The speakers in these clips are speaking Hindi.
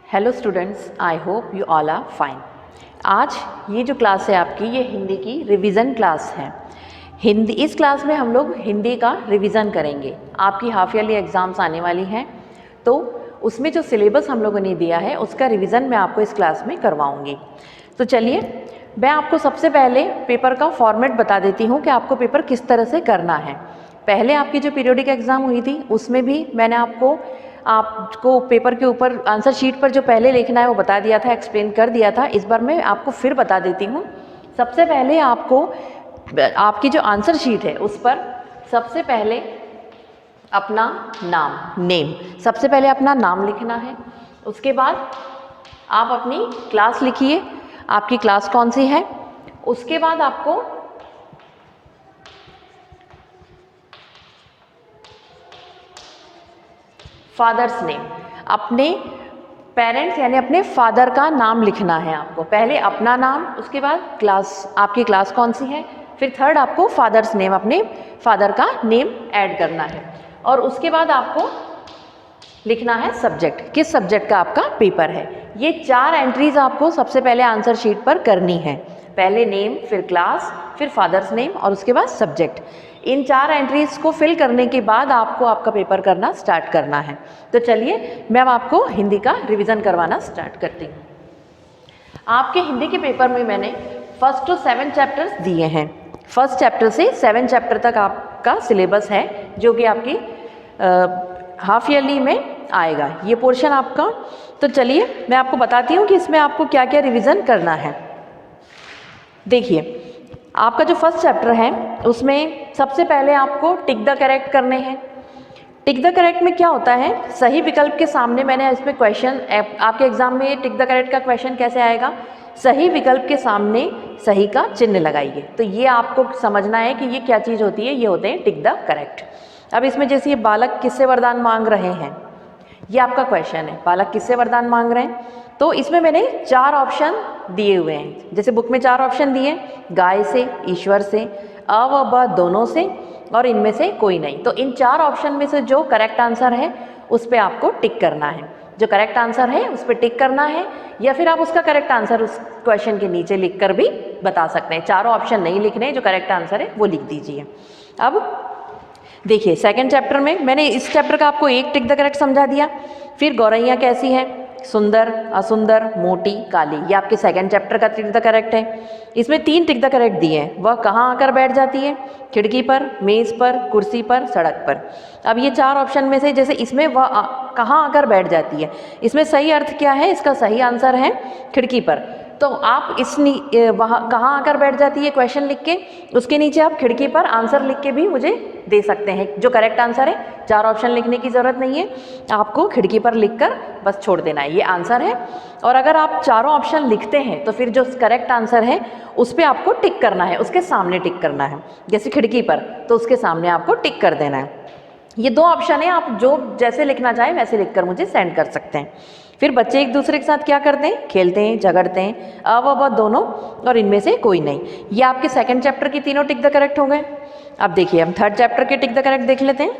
Hello students, I hope you all are fine. आज ये जो क्लास है आपकी, ये हिंदी की रिवीजन क्लास है। हिंदी इस क्लास में हम लोग हिंदी का रिवीजन करेंगे। आपकी हाफ ईयरली एग्ज़ाम्स आने वाली हैं, तो उसमें जो सिलेबस हम लोगों ने दिया है उसका रिवीजन मैं आपको इस क्लास में करवाऊँगी। तो चलिए, मैं आपको सबसे पहले पेपर का फॉर्मेट बता देती हूँ कि आपको पेपर किस तरह से करना है। पहले आपकी जो पीरियोडिक एग्ज़ाम हुई थी उसमें भी मैंने आपको पेपर के ऊपर आंसर शीट पर जो पहले लिखना है वो बता दिया था, एक्सप्लेन कर दिया था। इस बार मैं आपको फिर बता देती हूँ। सबसे पहले आपको आपकी जो आंसर शीट है उस पर सबसे पहले अपना नेम सबसे पहले अपना नाम लिखना है। उसके बाद आप अपनी क्लास लिखिए, आपकी क्लास कौन सी है। उसके बाद आपको फादर्स नेम, अपने पेरेंट्स यानी अपने फादर का नाम लिखना है आपको। पहले अपना नाम, उसके बाद क्लास, आपकी क्लास कौन सी है, फिर थर्ड आपको फादर्स नेम, अपने फादर का नेम ऐड करना है। और उसके बाद आपको लिखना है सब्जेक्ट, किस सब्जेक्ट का आपका पेपर है। ये 4 एंट्रीज आपको सबसे पहले आंसर शीट पर करनी है। पहले नेम, फिर क्लास, फिर फादर्स नेम और उसके बाद सब्जेक्ट। इन 4 एंट्रीज को फिल करने के बाद आपको आपका पेपर करना स्टार्ट करना है। तो चलिए, मैं अब आपको हिंदी का रिवीजन करवाना स्टार्ट करती हूँ। आपके हिंदी के पेपर में मैंने फर्स्ट टू 7 चैप्टर्स दिए हैं। फर्स्ट चैप्टर से 7 चैप्टर तक आपका सिलेबस है, जो कि आपकी हाफ ईयरली में आएगा ये पोर्शन आपका। तो चलिए, मैं आपको बताती हूँ कि इसमें आपको क्या क्या रिवीजन करना है। देखिए, आपका जो फर्स्ट चैप्टर है उसमें सबसे पहले आपको टिक द करेक्ट करने हैं। टिक द करेक्ट में क्या होता है, सही विकल्प के सामने, मैंने इसमें क्वेश्चन, आपके एग्जाम में टिक द करेक्ट का क्वेश्चन कैसे आएगा, सही विकल्प के सामने सही का चिन्ह लगाइए। तो ये आपको समझना है कि ये क्या चीज़ होती है, ये होते हैं टिक द करेक्ट। अब इसमें जैसे ये बालक किससे वरदान मांग रहे हैं, ये आपका क्वेश्चन है, बालक किससे वरदान मांग रहे हैं। तो इसमें मैंने 4 ऑप्शन दिए हुए हैं। जैसे बुक में 4 ऑप्शन दिए, गाय से, ईश्वर से, अ व ब दोनों से और इनमें से कोई नहीं। तो इन 4 ऑप्शन में से जो करेक्ट आंसर है उस पर आपको टिक करना है। जो करेक्ट आंसर है उस पर टिक करना है, या फिर आप उसका करेक्ट आंसर उस क्वेश्चन के नीचे लिख कर भी बता सकते हैं। चारों ऑप्शन नहीं लिखने हैं, जो करेक्ट आंसर है वो लिख दीजिए। अब देखिए, सेकंड चैप्टर में मैंने इस चैप्टर का आपको एक टिक द करेक्ट समझा दिया। फिर गौरैया कैसी है, सुंदर, असुंदर, मोटी, काली, ये आपके सेकंड चैप्टर का टिक द करेक्ट है। इसमें 3 टिक द करेक्ट दिए हैं। वह कहाँ आकर बैठ जाती है, खिड़की पर, मेज़ पर, कुर्सी पर, सड़क पर। अब ये 4 ऑप्शन में से जैसे इसमें वह कहाँ आकर बैठ जाती है, इसमें सही अर्थ क्या है, इसका सही आंसर है खिड़की पर। तो आप वहाँ कहाँ आकर बैठ जाती है क्वेश्चन लिख के, उसके नीचे आप खिड़की पर आंसर लिख के भी मुझे दे सकते हैं, जो करेक्ट आंसर है। 4 ऑप्शन लिखने की ज़रूरत नहीं है, आपको खिड़की पर लिखकर बस छोड़ देना है, ये आंसर है। और अगर आप चारों ऑप्शन लिखते हैं तो फिर जो करेक्ट आंसर है उस पर आपको टिक करना है, उसके सामने टिक करना है। जैसे खिड़की पर, तो उसके सामने आपको टिक कर देना है। ये 2 ऑप्शन है, आप जो जैसे लिखना चाहें वैसे लिखकर मुझे सेंड कर सकते हैं। फिर बच्चे एक दूसरे के साथ क्या करते हैं, खेलते हैं, झगड़ते हैं, अ व ब दोनों और इनमें से कोई नहीं। ये आपके सेकंड चैप्टर की तीनों टिक द करेक्ट हो गए। अब देखिए, हम थर्ड चैप्टर के टिक द करेक्ट देख लेते हैं।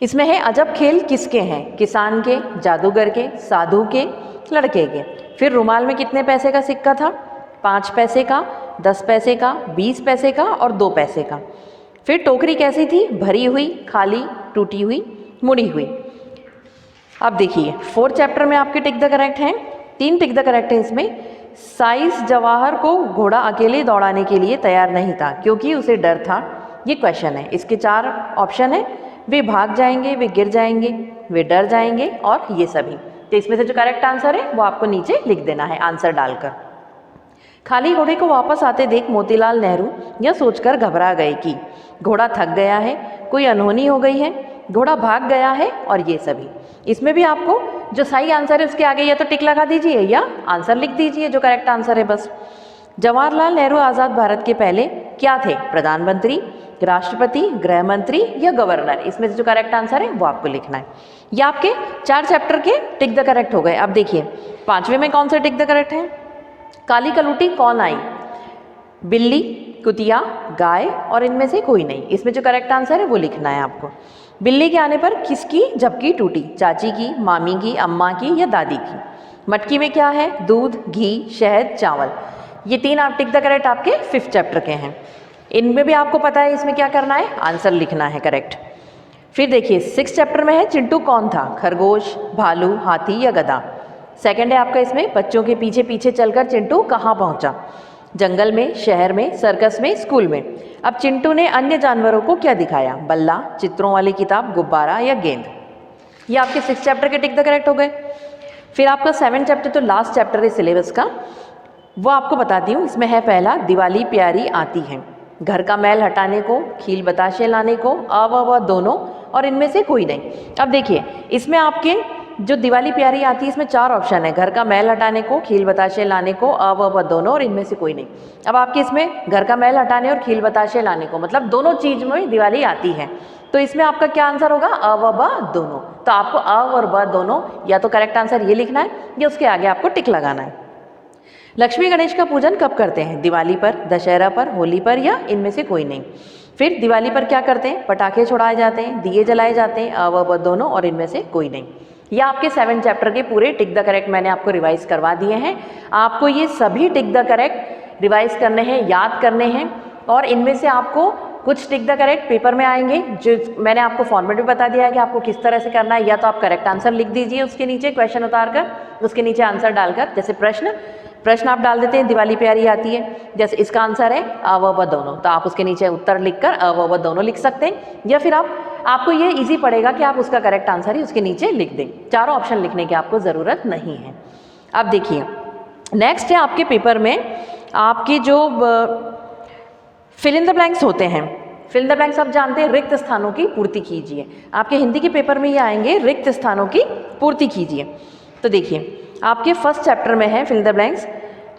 इसमें है अजब खेल किसके हैं, किसान के, जादूगर के, साधु के, लड़के के। फिर रुमाल में कितने पैसे का सिक्का था, 5 पैसे का, 10 पैसे का, 20 पैसे का और 2 पैसे का। फिर टोकरी कैसी थी, भरी हुई, खाली, टूटी हुई, मुड़ी हुई। अब देखिए, 4th चैप्टर में आपके टिक द करेक्ट हैं। 3 टिक द करेक्ट हैं इसमें। साइस जवाहर को घोड़ा अकेले दौड़ाने के लिए तैयार नहीं था क्योंकि उसे डर था, ये क्वेश्चन है। इसके 4 ऑप्शन है, वे भाग जाएंगे, वे गिर जाएंगे, वे डर जाएंगे और ये सभी। तो इसमें से जो करेक्ट आंसर है वो आपको नीचे लिख देना है आंसर डालकर। खाली घोड़े को वापस आते देख मोतीलाल नेहरू यह सोचकर घबरा गए कि घोड़ा थक गया है, कोई अनहोनी हो गई है, घोड़ा भाग गया है और ये सभी। इसमें भी आपको जो सही आंसर है उसके आगे या तो टिक लगा दीजिए या आंसर लिख दीजिए, जो करेक्ट आंसर है बस। जवाहरलाल नेहरू आज़ाद भारत के पहले क्या थे, प्रधानमंत्री, राष्ट्रपति, गृह मंत्री या गवर्नर। इसमें से जो करेक्ट आंसर है वो आपको लिखना है। ये आपके 4 चैप्टर के टिक द करेक्ट हो गए। अब देखिए, 5वें में कौन सा टिक द करेक्ट है। काली कलूटी कौन आई, बिल्ली, कुतिया, गाय और इनमें से कोई नहीं। इसमें जो करेक्ट आंसर है वो लिखना है आपको। बिल्ली के आने पर किसकी झपकी टूटी? चाची की, मामी की, अम्मा की या दादी की? मटकी में क्या है? दूध, घी, शहद, चावल। ये 3 आप टिक द करेक्ट आपके 5th चैप्टर के हैं। इनमें भी आपको पता है इसमें क्या करना है, आंसर लिखना है करेक्ट। फिर देखिए 6th चैप्टर में है चिंटू कौन था? खरगोश, भालू, हाथी या गधा? सेकंड है आपका इसमें बच्चों के पीछे पीछे चलकर चिंटू कहाँ पहुँचा? जंगल में, शहर में, सर्कस में, स्कूल में। अब चिंटू ने अन्य जानवरों को क्या दिखाया? बल्ला, चित्रों वाली किताब, गुब्बारा या गेंद? ये आपके 6th चैप्टर के टिक द करेक्ट हो गए। फिर आपका 7th चैप्टर तो लास्ट चैप्टर है सिलेबस का, वो आपको बताती हूँ। इसमें है पहला, दिवाली प्यारी आती है। घर का मैल हटाने को, खील बताशे लाने को, अ व दोनों और इनमें से कोई नहीं। अब देखिए इसमें आपके जो दिवाली प्यारी आती है इसमें 4 ऑप्शन है, घर का मैल हटाने को, खील बताशे लाने को, अ व दोनों और इनमें से कोई नहीं। अब आपके इसमें घर का मैल हटाने और खील बताशे लाने को मतलब दोनों चीज में दिवाली आती है, तो इसमें आपका क्या आंसर होगा? अ व ब दोनों। तो आपको अ और ब दोनों या तो करेक्ट आंसर ये लिखना है या उसके आगे आपको टिक लगाना है। लक्ष्मी गणेश का पूजन कब करते हैं? दिवाली पर, दशहरा पर, होली पर या इनमें से कोई नहीं। फिर दिवाली पर क्या करते हैं? पटाखे छुड़ाए जाते हैं, दिए जलाए जाते हैं, अ व ब दोनों और इनमें से कोई नहीं। यह आपके 7 चैप्टर के पूरे टिक द करेक्ट मैंने आपको रिवाइज करवा दिए हैं। आपको ये सभी टिक द करेक्ट रिवाइज करने हैं, याद करने हैं और इनमें से आपको कुछ टिक द करेक्ट पेपर में आएंगे, जो मैंने आपको फॉर्मेट भी बता दिया है कि आपको किस तरह से करना है। या तो आप करेक्ट आंसर लिख दीजिए उसके नीचे क्वेश्चन उतार कर, उसके नीचे आंसर डालकर, जैसे प्रश्न आप डाल देते हैं दिवाली प्यारी आती है, जैसे इसका आंसर है अ व ब दोनों, तो आप उसके नीचे उत्तर लिखकर अ व ब दोनों लिख सकते हैं। या फिर आपको ये इजी पड़ेगा कि आप उसका करेक्ट आंसर ही उसके नीचे लिख दें। चारों ऑप्शन लिखने की आपको ज़रूरत नहीं है। अब देखिए नेक्स्ट है आपके पेपर में आपकी जो फिल इन द ब्लैंक्स होते हैं। फिल इन द ब्लैंक्स आप जानते हैं, रिक्त स्थानों की पूर्ति कीजिए। आपके हिंदी के पेपर में ये आएंगे, रिक्त स्थानों की पूर्ति कीजिए। तो देखिए आपके 1st चैप्टर में है फिल इन द ब्लैंक्स,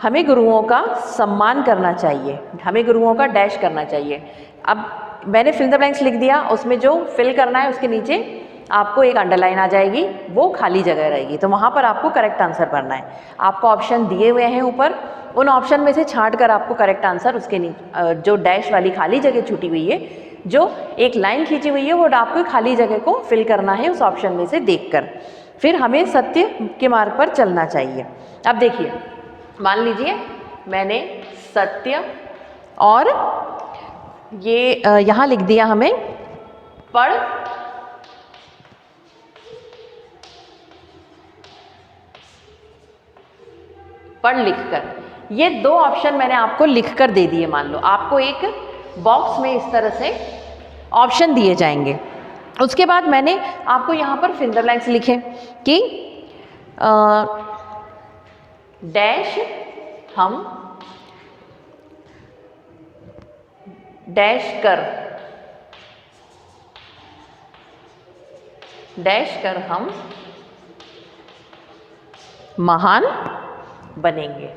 हमें गुरुओं का सम्मान करना चाहिए, हमें गुरुओं का डैश करना चाहिए। अब मैंने फिल इन द ब्लैंक्स लिख दिया, उसमें जो फिल करना है उसके नीचे आपको एक अंडरलाइन आ जाएगी, वो खाली जगह रहेगी, तो वहाँ पर आपको करेक्ट आंसर भरना है। आपको ऑप्शन दिए हुए हैं ऊपर, उन ऑप्शन में से छांट कर आपको करेक्ट आंसर उसके नीचे जो डैश वाली खाली जगह छूटी हुई है, जो एक लाइन खींची हुई है, वो आपको खाली जगह को फिल करना है उस ऑप्शन में से देखकर। फिर हमें सत्य के मार्ग पर चलना चाहिए। अब देखिए मान लीजिए मैंने सत्य और ये यहाँ लिख दिया, हमें पढ़ लिखकर, ये 2 ऑप्शन मैंने आपको लिखकर दे दिए। मान लो आपको एक बॉक्स में इस तरह से ऑप्शन दिए जाएंगे, उसके बाद मैंने आपको यहाँ पर फिल इन द ब्लैंक्स लिखे कि डैश हम डैश कर हम महान बनेंगे।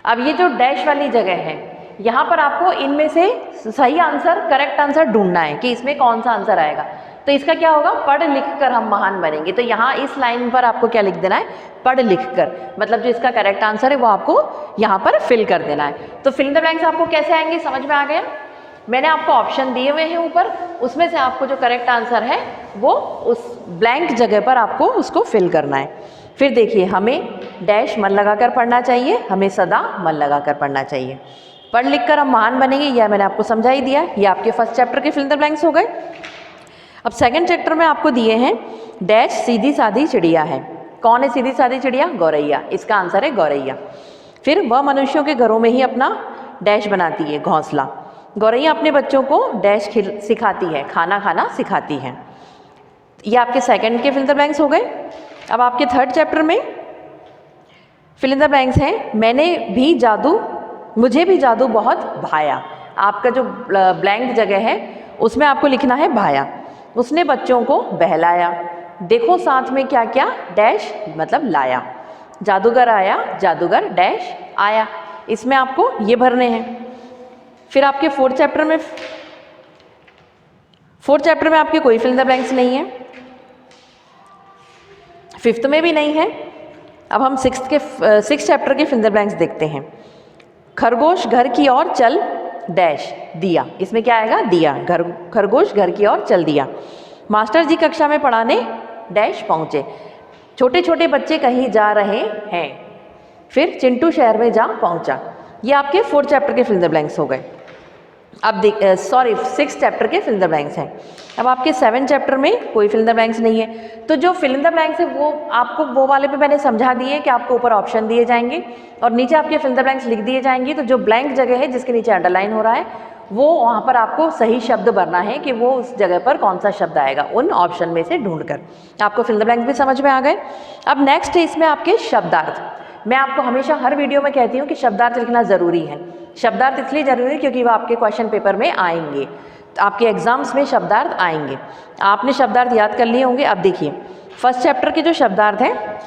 अब ये जो डैश वाली जगह है, यहाँ पर आपको इनमें से सही आंसर, करेक्ट आंसर ढूंढना है कि इसमें कौन सा आंसर आएगा। तो इसका क्या होगा? पढ़ लिख कर हम महान बनेंगे। तो यहाँ इस लाइन पर आपको क्या लिख देना है? पढ़ लिख कर, मतलब जो इसका करेक्ट आंसर है वो आपको यहाँ पर फिल कर देना है। तो फिल इन द ब्लैंक्स आपको कैसे आएंगे, समझ में आ गया? मैंने आपको ऑप्शन दिए हुए हैं ऊपर, उसमें से आपको जो करेक्ट आंसर है वो उस ब्लैंक जगह पर आपको उसको फिल करना है। फिर देखिए हमें डैश मन लगाकर पढ़ना चाहिए, हमें सदा मन लगाकर पढ़ना चाहिए। पढ़ लिख कर हम महान बनेंगे, यह मैंने आपको समझा ही दिया। ये आपके 1st चैप्टर के फिल इन द ब्लैंक्स हो गए। अब 2nd चैप्टर में आपको दिए हैं डैश सीधी सादी चिड़िया है। कौन है सीधी सादी चिड़िया? गौरैया। इसका आंसर है गौरैया। फिर वह मनुष्यों के घरों में ही अपना डैश बनाती है, घोंसला। गौरैया अपने बच्चों को डैश सिखाती है, खाना खाना सिखाती है। ये आपके 2nd के फिल इन द ब्लैंक्स हो गए। अब आपके 3rd चैप्टर में फिल इन द ब्लैंक्स हैं, मुझे भी जादू बहुत भाया। आपका जो ब्लैंक जगह है उसमें आपको लिखना है भाया। उसने बच्चों को बहलाया, देखो साथ में क्या क्या डैश मतलब लाया। जादूगर आया, जादूगर डैश आया, इसमें आपको ये भरने हैं। फिर आपके 4th चैप्टर में आपके कोई फिल इन द ब्लैंक्स नहीं है, 5th में भी नहीं है। अब हम 6th चैप्टर के फिल इन द ब्लैंक्स देखते हैं। खरगोश घर की ओर चल डैश दिया। इसमें क्या आएगा? दिया। घर खरगोश घर की ओर चल दिया। मास्टर जी कक्षा में पढ़ाने डैश पहुँचे। छोटे छोटे बच्चे कहीं जा रहे हैं। फिर चिंटू शहर में जा पहुँचा। ये आपके 4th चैप्टर के फिल द ब्लैंक्स हो गए। अब 6th चैप्टर के फिल द ब्लैंक्स हैं। अब आपके 7th चैप्टर में कोई फिल द ब्लैंक्स नहीं है, तो जो फिल इन द ब्लैंक्स है वो आपको वो वाले पे मैंने समझा दिए कि आपको ऊपर ऑप्शन दिए जाएंगे और नीचे आपके फिल द ब्लैंक्स लिख दिए जाएंगे। तो जो ब्लैंक जगह है जिसके नीचे अंडरलाइन हो रहा है वो वहाँ पर आपको सही शब्द भरना है कि वो उस जगह पर कौन सा शब्द आएगा उन ऑप्शन में से ढूंढकर। आपको फिल द ब्लैंक्स भी समझ में आ गए। अब नेक्स्ट है इसमें आपके शब्दार्थ। मैं आपको हमेशा हर वीडियो में कहती हूँ कि शब्दार्थ लिखना ज़रूरी है। शब्दार्थ इसलिए ज़रूरी है क्योंकि वो आपके क्वेश्चन पेपर में आएंगे, आपके एग्जाम्स में शब्दार्थ आएंगे। आपने शब्दार्थ याद कर लिए होंगे। अब देखिए 1st चैप्टर के जो शब्दार्थ हैं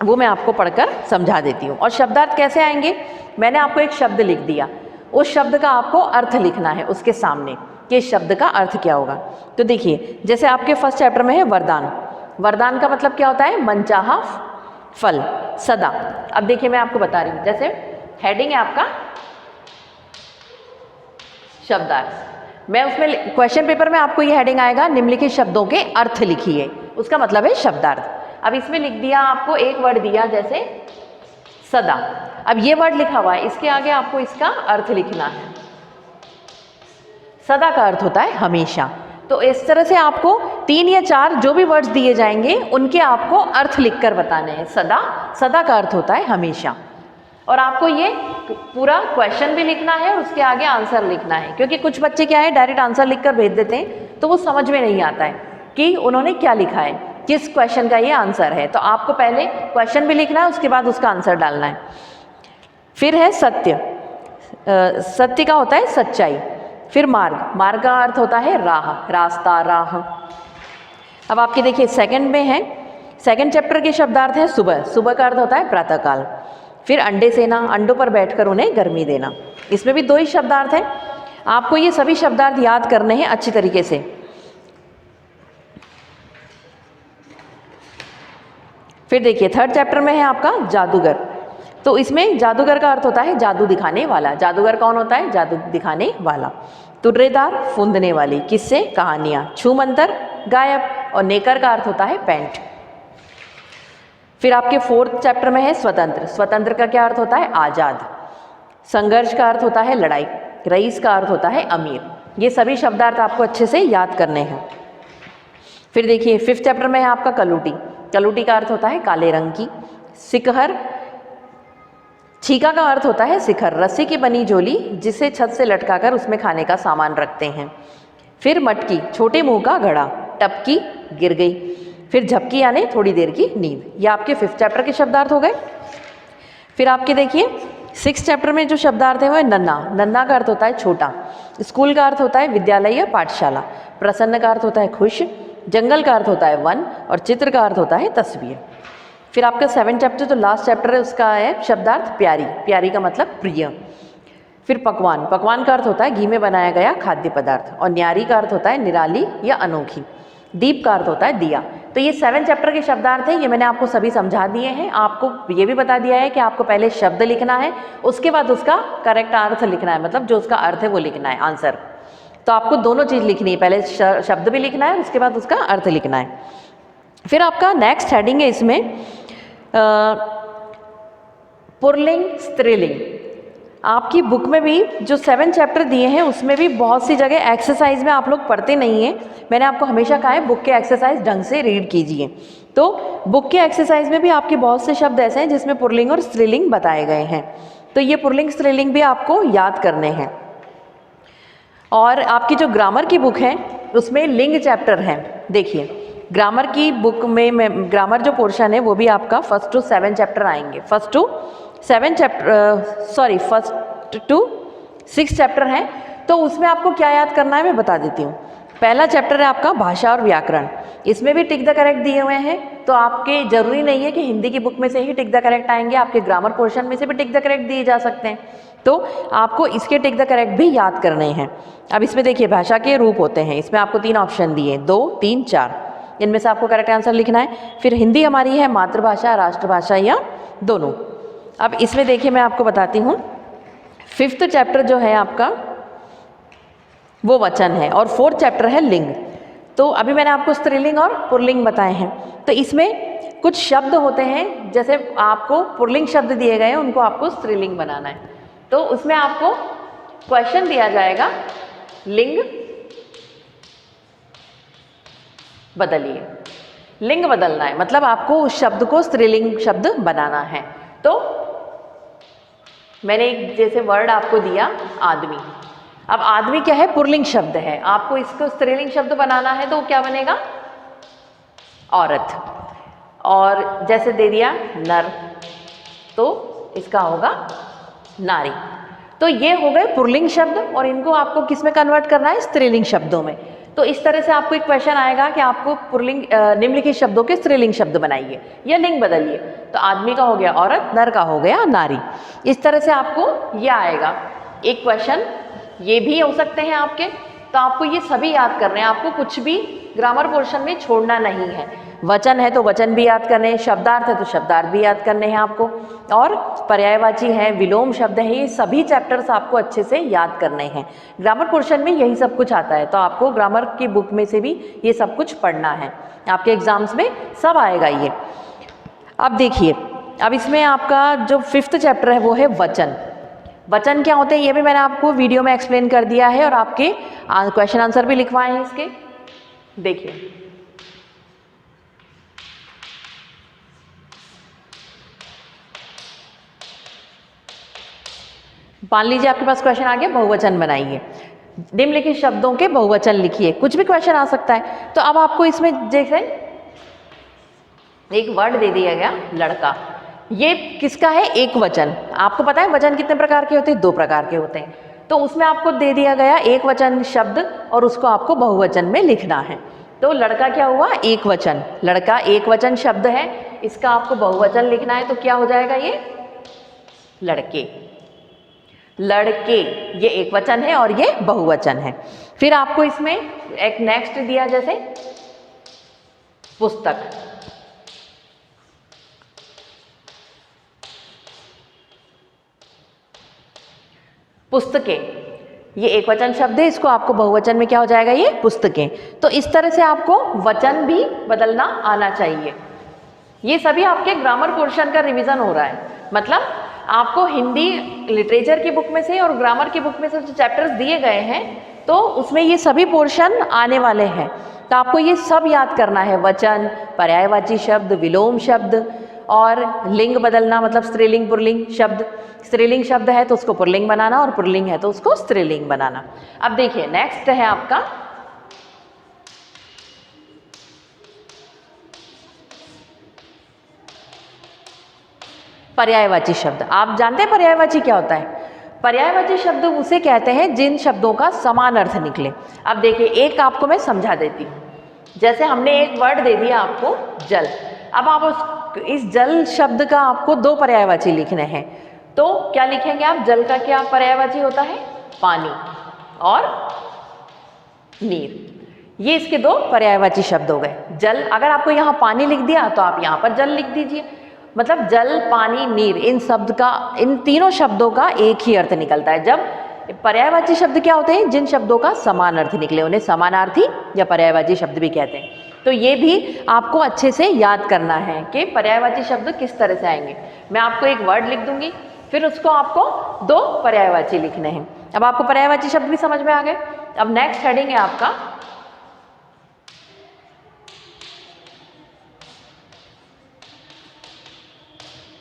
वो मैं आपको पढ़कर समझा देती हूँ। और शब्दार्थ कैसे आएंगे? मैंने आपको एक शब्द लिख दिया, उस शब्द का आपको अर्थ लिखना है उसके सामने कि इस शब्द का अर्थ क्या होगा। तो देखिए जैसे आपके 1st चैप्टर में है वरदान। वरदान का मतलब क्या होता है? मनचाहा फल, सदा। अब देखिए मैं आपको बता रही हूँ, जैसे हेडिंग है आपका शब्दार्थ। मैं उसमें क्वेश्चन पेपर में आपको ये हेडिंग आएगा निम्नलिखित शब्दों के अर्थ लिखिए, उसका मतलब है शब्दार्थ। अब इसमें लिख दिया आपको एक वर्ड दिया जैसे सदा। अब ये वर्ड लिखा हुआ है, इसके आगे आपको इसका अर्थ लिखना है। सदा का अर्थ होता है हमेशा। तो इस तरह से आपको 3 या 4 जो भी वर्ड्स दिए जाएंगे उनके आपको अर्थ लिखकर बताने हैं। सदा, सदा का अर्थ होता है हमेशा। और आपको ये पूरा क्वेश्चन भी लिखना है और उसके आगे आंसर लिखना है, क्योंकि कुछ बच्चे क्या है डायरेक्ट आंसर लिखकर भेज देते हैं तो वो समझ में नहीं आता है कि उन्होंने क्या लिखा है, किस क्वेश्चन का ये आंसर है। तो आपको पहले क्वेश्चन भी लिखना है, उसके बाद उसका आंसर डालना है। फिर है सत्य। सत्य का होता है सच्चाई। फिर मार्ग, मार्ग का अर्थ होता है राह, रास्ता, राह। अब आपके देखिए 2nd में है, 2nd चैप्टर के शब्दार्थ है सुबह। सुबह का अर्थ होता है प्रातःकाल। फिर अंडे सेना, अंडों पर बैठकर उन्हें गर्मी देना। इसमें भी 2 ही शब्दार्थ हैं। आपको ये सभी शब्दार्थ याद करने हैं अच्छी तरीके से। फिर देखिए 3rd चैप्टर में है आपका जादूगर। तो इसमें जादूगर का अर्थ होता है जादू दिखाने वाला। जादूगर कौन होता है? जादू दिखाने वाला। तुर्रेदार, फूंदने वाली, किस्से, कहानियाँ, छूमंतर, गायब। और नेकर का अर्थ होता है पैंट। फिर आपके 4th चैप्टर में है स्वतंत्र। स्वतंत्र का क्या अर्थ होता है? आज़ाद। संघर्ष का अर्थ होता है लड़ाई। रईस का अर्थ होता है अमीर। ये सभी शब्दार्थ आपको अच्छे से याद करने हैं। फिर देखिए 5th चैप्टर में है आपका कलूटी। कलूटी का अर्थ होता है काले रंग की। सिकहर, छीका का अर्थ होता है शिखर, रस्सी की बनी झोली जिसे छत से लटकाकर उसमें खाने का सामान रखते हैं। फिर मटकी, छोटे मुंह का घड़ा। टपकी, गिर गई। फिर झपकी यानी थोड़ी देर की नींद। ये आपके 5th चैप्टर के शब्दार्थ हो गए। फिर आपके देखिए 6th चैप्टर में जो शब्दार्थ है वो है नन्हा। नन्हा का अर्थ होता है छोटा। स्कूल का अर्थ होता है विद्यालय या पाठशाला। प्रसन्न का अर्थ होता है खुश। जंगल का अर्थ होता है वन। और चित्र का अर्थ होता है तस्वीर। फिर आपका 7th चैप्टर जो लास्ट चैप्टर है उसका है शब्दार्थ प्यारी। प्यारी का मतलब प्रिय। फिर पकवान, पकवान का अर्थ होता है घी में बनाया गया खाद्य पदार्थ। और न्यारी का अर्थ होता है निराली या अनोखी। दीप का अर्थ होता है दिया। तो ये 7 चैप्टर के शब्दार्थ हैं, ये मैंने आपको सभी समझा दिए हैं। आपको ये भी बता दिया है कि आपको पहले शब्द लिखना है, उसके बाद उसका करेक्ट अर्थ लिखना है, मतलब जो उसका अर्थ है वो लिखना है, आंसर। तो आपको दोनों चीज़ लिखनी है, पहले शब्द भी लिखना है, उसके बाद उसका अर्थ लिखना है। फिर आपका नेक्स्ट हेडिंग है इसमें पुल्लिंग स्त्रीलिंग। आपकी बुक में भी जो 7 चैप्टर दिए हैं उसमें भी बहुत सी जगह एक्सरसाइज में आप लोग पढ़ते नहीं हैं। मैंने आपको हमेशा कहा है बुक के एक्सरसाइज ढंग से रीड कीजिए। तो बुक के एक्सरसाइज में भी आपके बहुत से शब्द ऐसे हैं जिसमें पुल्लिंग और स्त्रीलिंग बताए गए हैं। तो ये पुल्लिंग स्त्रीलिंग भी आपको याद करने हैं। और आपकी जो ग्रामर की बुक है उसमें लिंग चैप्टर है। देखिए ग्रामर की बुक में ग्रामर जो पोर्शन है वो भी आपका 1st to 7 चैप्टर आएंगे। 1st to 6 चैप्टर हैं। तो उसमें आपको क्या याद करना है मैं बता देती हूँ। पहला चैप्टर है आपका भाषा और व्याकरण। इसमें भी टिक द करेक्ट दिए हुए हैं। तो आपके जरूरी नहीं है कि हिंदी की बुक में से ही टिक द करेक्ट आएंगे, आपके ग्रामर पोर्शन में से भी टिक द करेक्ट दिए जा सकते हैं। तो आपको इसके टिक द करेक्ट भी याद करने हैं। अब इसमें देखिए भाषा के रूप होते हैं। इसमें आपको 3 ऑप्शन दिए, 2, 3, 4, इनमें से आपको करेक्ट आंसर लिखना है। फिर हिंदी हमारी है मातृभाषा, राष्ट्रभाषा या दोनों। अब इसमें देखिए मैं आपको बताती हूँ 5th चैप्टर जो है आपका वो वचन है। और 4th चैप्टर है लिंग। तो अभी मैंने आपको स्त्रीलिंग और पुल्लिंग बताए हैं। तो इसमें कुछ शब्द होते हैं, जैसे आपको पुल्लिंग शब्द दिए गए हैं, उनको आपको स्त्रीलिंग बनाना है। तो उसमें आपको क्वेश्चन दिया जाएगा, लिंग बदलिए। लिंग बदलना है, मतलब आपको उस शब्द को स्त्रीलिंग शब्द बनाना है। तो मैंने एक जैसे वर्ड आपको दिया आदमी। अब आदमी क्या है, पुल्लिंग शब्द है, आपको इसको स्त्रीलिंग शब्द बनाना है, तो क्या बनेगा, औरत। और जैसे दे दिया नर, तो इसका होगा नारी। तो ये हो गए पुल्लिंग शब्द, और इनको आपको किस में कन्वर्ट करना है, स्त्रीलिंग शब्दों में। तो इस तरह से आपको एक क्वेश्चन आएगा कि आपको पुल्लिंग निम्नलिखित शब्दों के स्त्रीलिंग शब्द बनाइए या लिंग बदलिए। तो आदमी का हो गया औरत, नर का हो गया नारी। इस तरह से आपको ये आएगा एक क्वेश्चन। ये भी हो सकते हैं आपके। तो आपको ये सभी याद करने हैं, आपको कुछ भी ग्रामर पोर्शन में छोड़ना नहीं है। वचन है तो वचन भी याद करने हैं, शब्दार्थ है तो शब्दार्थ भी याद करने हैं आपको, और पर्यायवाची है, विलोम शब्द है, ये सभी चैप्टर्स आपको अच्छे से याद करने हैं। ग्रामर पोर्शन में यही सब कुछ आता है, तो आपको ग्रामर की बुक में से भी ये सब कुछ पढ़ना है। आपके एग्जाम्स में सब आएगा ये। अब देखिए, अब इसमें आपका जो 5th चैप्टर है वो है वचन। वचन क्या होते हैं ये भी मैंने आपको वीडियो में एक्सप्लेन कर दिया है, और आपके क्वेश्चन आंसर भी लिखवाए हैं इसके। देखिए, मान लीजिए आपके पास क्वेश्चन आ गया, बहुवचन बनाइए, निम्नलिखित शब्दों के बहुवचन लिखिए। कुछ भी क्वेश्चन आ सकता है। तो अब आपको इसमें जैसे एक वर्ड दे दिया गया लड़का, ये किसका है, एक वचन। आपको पता है वचन कितने प्रकार के होते हैं, 2 प्रकार के होते हैं। तो उसमें आपको दे दिया गया एक वचन शब्द, और उसको आपको बहुवचन में लिखना है। तो लड़का क्या हुआ, एक वचन। लड़का एक वचन शब्द है, इसका आपको बहुवचन लिखना है। तो क्या हो जाएगा, ये लड़के। लड़के ये एक वचन है और ये बहुवचन है। फिर आपको इसमें एक नेक्स्ट दिया जैसे पुस्तक। पुस्तकें ये एक वचन शब्द है, इसको आपको बहुवचन में क्या हो जाएगा, ये पुस्तकें। तो इस तरह से आपको वचन भी बदलना आना चाहिए। ये सभी आपके ग्रामर पोर्शन का रिवीजन हो रहा है। मतलब आपको हिंदी लिटरेचर की बुक में से और ग्रामर की बुक में से जो चैप्टर्स दिए गए हैं, तो उसमें ये सभी पोर्शन आने वाले हैं। तो आपको ये सब याद करना है, वचन, पर्यायवाची शब्द, विलोम शब्द, और लिंग बदलना, मतलब स्त्रीलिंग पुल्लिंग शब्द। स्त्रीलिंग शब्द है तो उसको पुल्लिंग बनाना, और पुल्लिंग है तो उसको स्त्रीलिंग बनाना। अब देखिए नेक्स्ट है आपका पर्यायवाची शब्द। आप जानते हैं पर्यायवाची क्या होता है? पर्यायवाची शब्द उसे कहते हैं जिन शब्दों का समान अर्थ निकले। अब देखिए एक आपको मैं समझा देती हूँ। जैसे हमने एक वर्ड दे दिया आपको जल, अब आप इस जल शब्द का आपको 2 पर्यायवाची लिखने हैं। तो क्या लिखेंगे आप? जल का क्या पर्यायवाची होता है? पानी और नीर। ये इसके 2 पर्यायवाची शब्द हो गए। जल, अगर आपको यहाँ पानी लिख दिया तो आप यहाँ पर जल लिख दीजिए। मतलब जल, पानी, नीर, इन शब्द का, इन तीनों शब्दों का एक ही अर्थ निकलता है। जब पर्यायवाची शब्द क्या होते हैं? जिन शब्दों का समान अर्थ निकले, उन्हें समानार्थी या पर्यायवाची शब्द भी कहते हैं। तो ये भी आपको अच्छे से याद करना है कि पर्यायवाची शब्द किस तरह से आएंगे। मैं आपको एक वर्ड लिख दूंगी, फिर उसको आपको 2 पर्यायवाची लिखने हैं। अब आपको पर्यायवाची शब्द भी समझ में आ गए। अब नेक्स्ट हेडिंग है आपका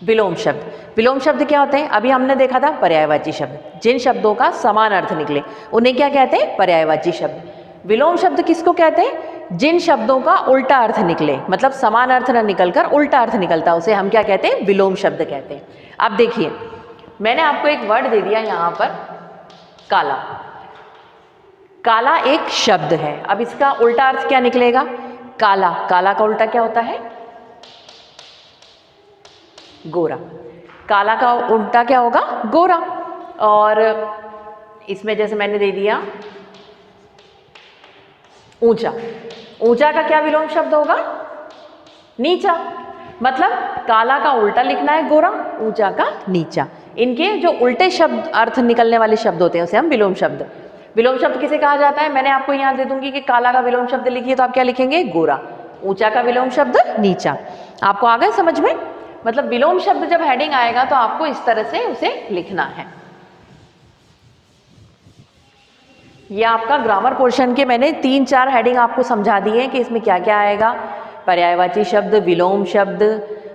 विलोम शब्द। विलोम शब्द क्या होते हैं? अभी हमने देखा था पर्यायवाची शब्द, जिन शब्दों का समान अर्थ निकले उन्हें क्या कहते हैं? पर्यायवाची शब्द। विलोम शब्द किसको कहते हैं? जिन शब्दों का उल्टा अर्थ निकले, मतलब समान अर्थ न निकलकर उल्टा अर्थ निकलता, उसे हम क्या कहते हैं? विलोम शब्द कहते हैं। अब देखिए मैंने आपको एक वर्ड दे दिया यहाँ पर, काला। काला एक शब्द है। अब इसका उल्टा अर्थ क्या निकलेगा? काला। काला का उल्टा क्या होता है? गोरा। काला का उल्टा क्या होगा? गोरा। और इसमें जैसे मैंने दे दिया ऊंचा। ऊंचा का क्या विलोम शब्द होगा? नीचा। मतलब काला का उल्टा लिखना है गोरा, ऊंचा का नीचा। इनके जो उल्टे शब्द अर्थ निकलने वाले शब्द होते हैं उसे हम विलोम शब्द। विलोम शब्द किसे कहा जाता है? मैंने आपको यहाँ दे दूंगी कि काला का विलोम शब्द लिखिए तो आप क्या लिखेंगे? गोरा। ऊंचा का विलोम शब्द नीचा। आपको आ गए समझ में? मतलब विलोम शब्द जब हेडिंग आएगा तो आपको इस तरह से उसे लिखना है। ये आपका ग्रामर पोर्शन के मैंने 3-4 हेडिंग आपको समझा दी है कि इसमें क्या क्या आएगा। पर्यायवाची शब्द, विलोम शब्द,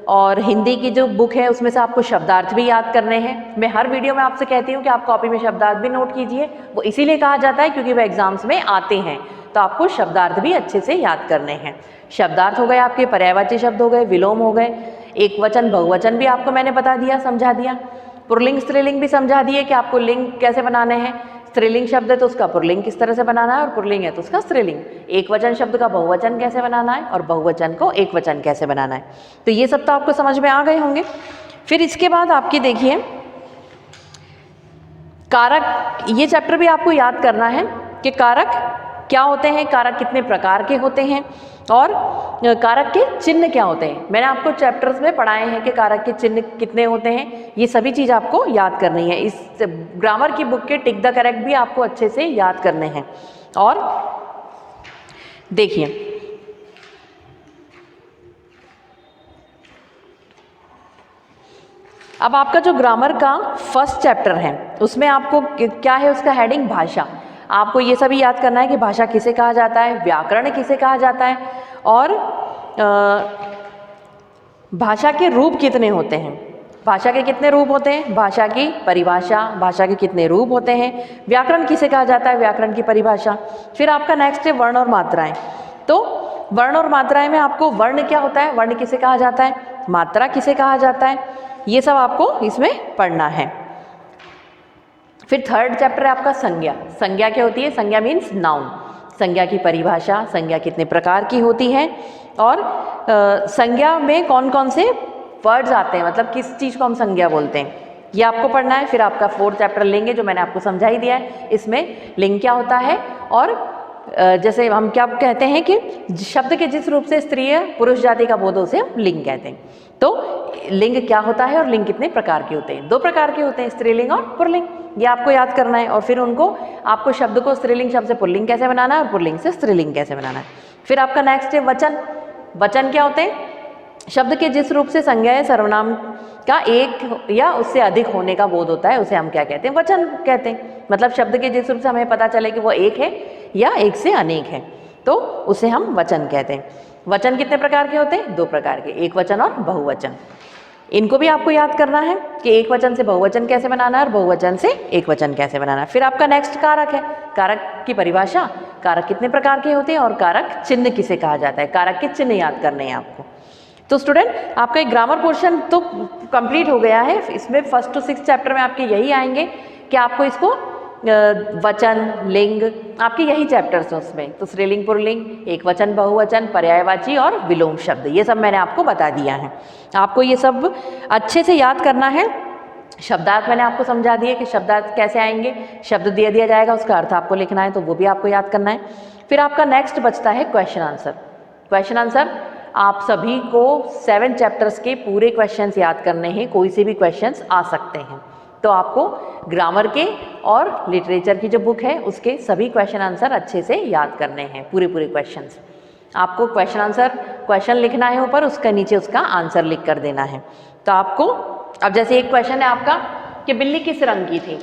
और हिंदी की जो बुक है उसमें से आपको शब्दार्थ भी याद करने हैं। मैं हर वीडियो में आपसे कहती हूँ कि आप कॉपी में शब्दार्थ भी नोट कीजिए। वो इसीलिए कहा जाता है क्योंकि वो एग्जाम्स में आते हैं, तो आपको शब्दार्थ भी अच्छे से याद करने हैं। शब्दार्थ हो गए आपके, पर्यायवाची शब्द हो गए, विलोम हो गए, एक वचन बहुवचन भी आपको मैंने बता दिया, समझा दिया। पुल्लिंग स्त्रीलिंग भी समझा दिए कि आपको लिंग कैसे बनाने हैं। स्त्रीलिंग शब्द है तो उसका पुल्लिंग किस तरह से बनाना है, और पुल्लिंग है तो उसका स्त्रीलिंग। एक वचन शब्द का बहुवचन कैसे बनाना है, और बहुवचन को एक वचन कैसे बनाना है। तो ये सब तो आपको समझ में आ गए होंगे। फिर इसके बाद आपकी देखिए कारक, ये चैप्टर भी आपको याद करना है कि कारक क्या होते हैं, कारक कितने प्रकार के होते हैं, और कारक के चिन्ह क्या होते हैं। मैंने आपको चैप्टर्स में पढ़ाए हैं कि कारक के चिन्ह कितने होते हैं। ये सभी चीज़ आपको याद करनी है। इस ग्रामर की बुक के टिक द करेक्ट भी आपको अच्छे से याद करने हैं। और देखिए अब आपका जो ग्रामर का फर्स्ट चैप्टर है उसमें आपको क्या है, उसका हेडिंग भाषा। आपको ये सभी याद करना है कि भाषा किसे कहा जाता है, व्याकरण किसे कहा जाता है, और भाषा के रूप कितने होते हैं। भाषा के कितने रूप होते हैं, भाषा की परिभाषा, भाषा के कितने रूप होते हैं, व्याकरण किसे कहा जाता है, व्याकरण की परिभाषा। फिर आपका नेक्स्ट है वर्ण और मात्राएं। तो वर्ण और मात्राएं में आपको वर्ण क्या होता है, वर्ण किसे कहा जाता है, मात्रा किसे कहा जाता है, ये सब आपको इसमें पढ़ना है। फिर थर्ड चैप्टर है आपका संज्ञा। संज्ञा क्या होती है, संज्ञा मीन्स नाउन। संज्ञा की परिभाषा, संज्ञा कितने प्रकार की होती है, और संज्ञा में कौन कौन से वर्ड्स आते हैं, मतलब किस चीज़ को हम संज्ञा बोलते हैं, ये आपको पढ़ना है। फिर आपका फोर्थ चैप्टर लेंगे जो मैंने आपको समझा ही दिया है। इसमें लिंग क्या होता है, और जैसे हम क्या कहते हैं कि शब्द के जिस रूप से स्त्रीय पुरुष जाति का बोध उसे हम लिंग कहते हैं। तो लिंग क्या होता है और लिंग कितने प्रकार के होते हैं, 2 प्रकार के होते हैं, स्त्रीलिंग और पुल्लिंग। ये आपको याद करना है। और फिर उनको आपको शब्द को स्त्रीलिंग शब्द से पुल्लिंग कैसे बनाना है और पुल्लिंग से स्त्रीलिंग कैसे बनाना है। फिर आपका नेक्स्ट है वचन। वचन क्या होते हैं, शब्द के जिस रूप से संज्ञा या सर्वनाम का एक या उससे अधिक होने का बोध होता है उसे हम क्या कहते हैं, वचन कहते हैं। मतलब शब्द के जिस रूप से हमें पता चले कि वो एक है या एक से अनेक है, तो उसे हम वचन कहते हैं। वचन कितने प्रकार के होते हैं, 2 प्रकार के, एक वचन और बहुवचन। इनको भी आपको याद करना है कि एक वचन से बहुवचन कैसे बनाना है और बहुवचन से एक वचन कैसे बनाना है। फिर आपका नेक्स्ट कारक है, कारक की परिभाषा, कारक कितने प्रकार के होते हैं, और कारक चिन्ह किसे कहा जाता है, कारक के चिन्ह याद करने हैं आपको। तो स्टूडेंट आपका एक ग्रामर पोर्शन तो कंप्लीट हो गया है। इसमें 1 से 6 चैप्टर में आपके यही आएंगे कि आपको इसको वचन, लिंग, आपके यही चैप्टर्स हैं उसमें। तो स्त्रीलिंग, पुल्लिंग, एक वचन, बहुवचन, पर्यायवाची और विलोम शब्द, ये सब मैंने आपको बता दिया है। आपको ये सब अच्छे से याद करना है। शब्दार्थ मैंने आपको समझा दिए कि शब्दार्थ कैसे आएंगे, शब्द दिया जाएगा, उसका अर्थ आपको लिखना है, तो वो भी आपको याद करना है। फिर आपका नेक्स्ट बचता है क्वेश्चन आंसर। क्वेश्चन आंसर आप सभी को 7 चैप्टर्स के पूरे क्वेश्चंस याद करने हैं, कोई से भी क्वेश्चंस आ सकते हैं। तो आपको ग्रामर के और लिटरेचर की जो बुक है उसके सभी क्वेश्चन आंसर अच्छे से याद करने हैं, पूरे क्वेश्चंस। आपको क्वेश्चन आंसर, क्वेश्चन लिखना है ऊपर, उसका नीचे उसका आंसर लिख कर देना है। तो आपको अब जैसे एक क्वेश्चन है आपका कि बिल्ली किस रंग की थी,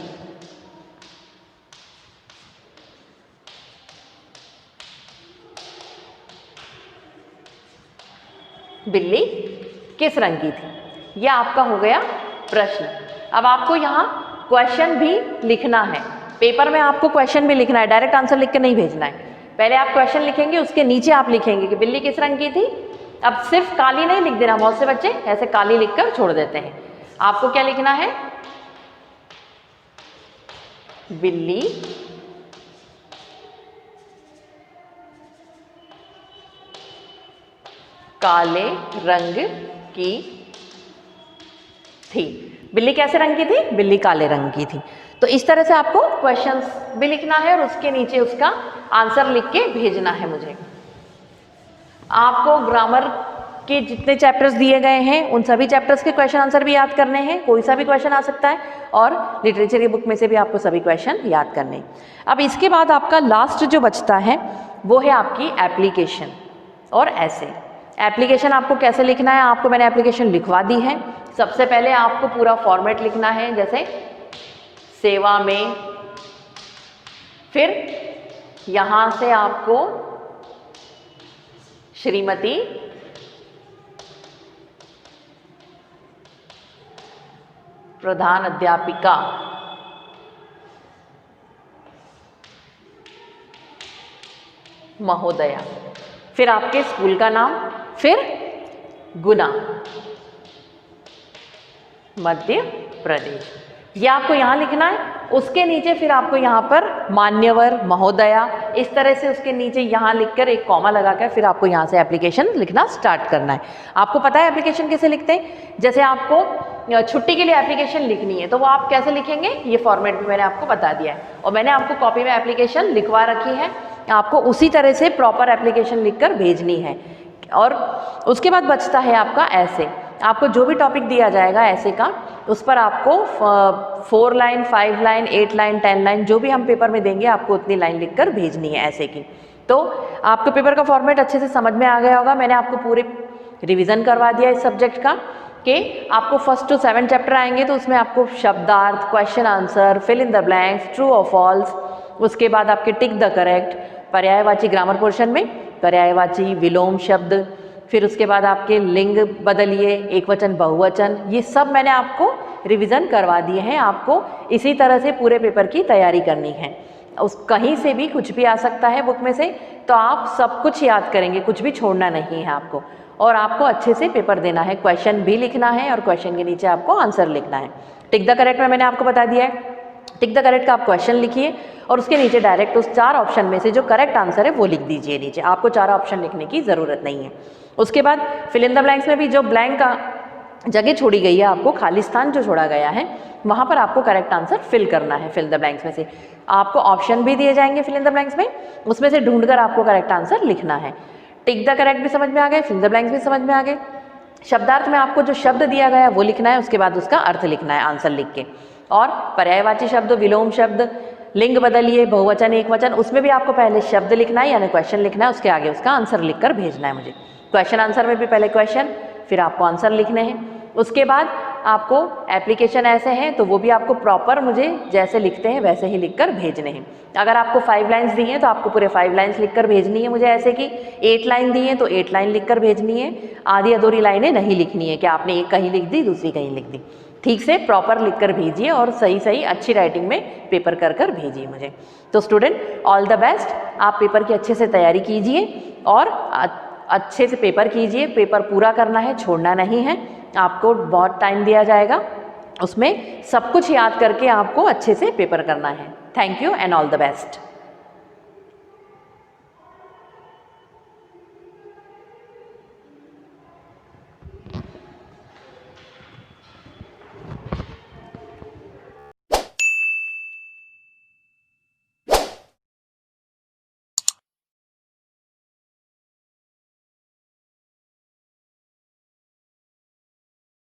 बिल्ली किस रंग की थी, यह आपका हो गया प्रश्न। अब आपको यहाँ क्वेश्चन भी लिखना है, पेपर में आपको क्वेश्चन भी लिखना है, डायरेक्ट आंसर लिख के नहीं भेजना है। पहले आप क्वेश्चन लिखेंगे, उसके नीचे आप लिखेंगे कि बिल्ली किस रंग की थी। अब सिर्फ काली नहीं लिख देना, बहुत से बच्चे ऐसे काली लिखकर छोड़ देते हैं। आपको क्या लिखना है, बिल्ली काले रंग की थी। बिल्ली कैसे रंग की थी, बिल्ली काले रंग की थी। तो इस तरह से आपको क्वेश्चंस भी लिखना है और उसके नीचे उसका आंसर लिख के भेजना है मुझे। आपको ग्रामर के जितने चैप्टर्स दिए गए हैं उन सभी चैप्टर्स के क्वेश्चन आंसर भी याद करने हैं, कोई सा भी क्वेश्चन आ सकता है, और लिटरेचर की बुक में से भी आपको सभी क्वेश्चन याद करने हैं। अब इसके बाद आपका लास्ट जो बचता है वो है आपकी एप्लीकेशन और ऐसे। एप्लीकेशन आपको कैसे लिखना है, आपको मैंने एप्लीकेशन लिखवा दी है। सबसे पहले आपको पूरा फॉर्मेट लिखना है, जैसे सेवा में, फिर यहाँ से आपको श्रीमती, प्रधान अध्यापिका, महोदया, फिर आपके स्कूल का नाम, फिर गुना, मध्य प्रदेश, ये आपको यहाँ लिखना है। उसके नीचे फिर आपको यहाँ पर मान्यवर, महोदया, इस तरह से उसके नीचे यहाँ लिखकर एक कॉमा लगाकर फिर आपको यहाँ से एप्लीकेशन लिखना स्टार्ट करना है। आपको पता है एप्लीकेशन कैसे लिखते हैं? जैसे आपको छुट्टी के लिए एप्लीकेशन लिखनी है तो वो आप कैसे लिखेंगे, ये फॉर्मेट भी मैंने आपको बता दिया है और मैंने आपको कॉपी में एप्लीकेशन लिखवा रखी है। आपको उसी तरह से प्रॉपर एप्लीकेशन लिखकर भेजनी है। और उसके बाद बचता है आपका ऐसे। आपको जो भी टॉपिक दिया जाएगा ऐसे का, उस पर आपको 4 लाइन, 5 लाइन, 8 लाइन, 10 लाइन, जो भी हम पेपर में देंगे आपको उतनी लाइन लिखकर भेजनी है ऐसे की। तो आपको पेपर का फॉर्मेट अच्छे से समझ में आ गया होगा। मैंने आपको पूरे रिवीजन करवा दिया इस सब्जेक्ट का कि आपको 1 to 7 चैप्टर आएंगे तो उसमें आपको शब्दार्थ, question answer, fill in the blanks, true और फॉल्स, उसके बाद आपके टिक द करेक्ट, पर्यायवाची ग्रामर पोर्शन में पर्यायवाची, विलोम शब्द, फिर उसके बाद आपके लिंग बदलिए, एक वचन, बहुवचन, ये सब मैंने आपको रिवीजन करवा दिए हैं। आपको इसी तरह से पूरे पेपर की तैयारी करनी है। उस कहीं से भी कुछ भी आ सकता है बुक में से, तो आप सब कुछ याद करेंगे, कुछ भी छोड़ना नहीं है आपको। और आपको अच्छे से पेपर देना है, क्वेश्चन भी लिखना है और क्वेश्चन के नीचे आपको आंसर लिखना है। टिक द करेक्ट में मैंने आपको बता दिया है। टिक द करेक्ट का आप क्वेश्चन लिखिए और उसके नीचे डायरेक्ट उस 4 ऑप्शन में से जो करेक्ट आंसर है वो लिख दीजिए नीचे। आपको 4 ऑप्शन लिखने की ज़रूरत नहीं है। उसके बाद फिल इन द ब्लैंक्स में भी जो ब्लैंक का जगह छोड़ी गई है, आपको खाली स्थान जो छोड़ा गया है, वहाँ पर आपको करेक्ट आंसर फिल करना है। फिल द ब्लैंक्स में से आपको ऑप्शन भी दिए जाएंगे फिल इन द ब्लैंक्स में, उसमें से ढूंढकर आपको करेक्ट आंसर लिखना है। टिक द करेक्ट भी समझ में आ गए, फिल द ब्लैंक्स भी समझ में आ गए। शब्दार्थ में आपको जो शब्द दिया गया है वो लिखना है, उसके बाद उसका अर्थ लिखना है आंसर लिख के। और पर्यायवाची शब्द, विलोम शब्द, लिंग बदलिए, बहुवचन, एक वचन, उसमें भी आपको पहले शब्द लिखना है यानी क्वेश्चन लिखना है, उसके आगे उसका आंसर लिखकर भेजना है मुझे। क्वेश्चन आंसर में भी पहले क्वेश्चन, फिर आपको आंसर लिखने हैं। उसके बाद आपको एप्लीकेशन ऐसे हैं तो वो भी आपको प्रॉपर मुझे जैसे लिखते हैं वैसे ही लिखकर भेजने हैं। अगर आपको 5 लाइन्स दी हैं तो आपको पूरे 5 लाइन्स लिखकर भेजनी है मुझे ऐसे की। 8 लाइन दी हैं तो 8 लाइन लिखकर भेजनी है। आधी अधूरी लाइनें नहीं लिखनी है कि आपने एक कहीं लिख दी दूसरी कहीं लिख दी। ठीक से प्रॉपर लिखकर भेजिए और सही सही अच्छी राइटिंग में पेपर कर कर भेजिए मुझे। तो स्टूडेंट ऑल द बेस्ट, आप पेपर की अच्छे से तैयारी कीजिए और अच्छे से पेपर कीजिए। पेपर पूरा करना है, छोड़ना नहीं है। आपको बहुत टाइम दिया जाएगा, उसमें सब कुछ याद करके आपको अच्छे से पेपर करना है। Thank you and all the best.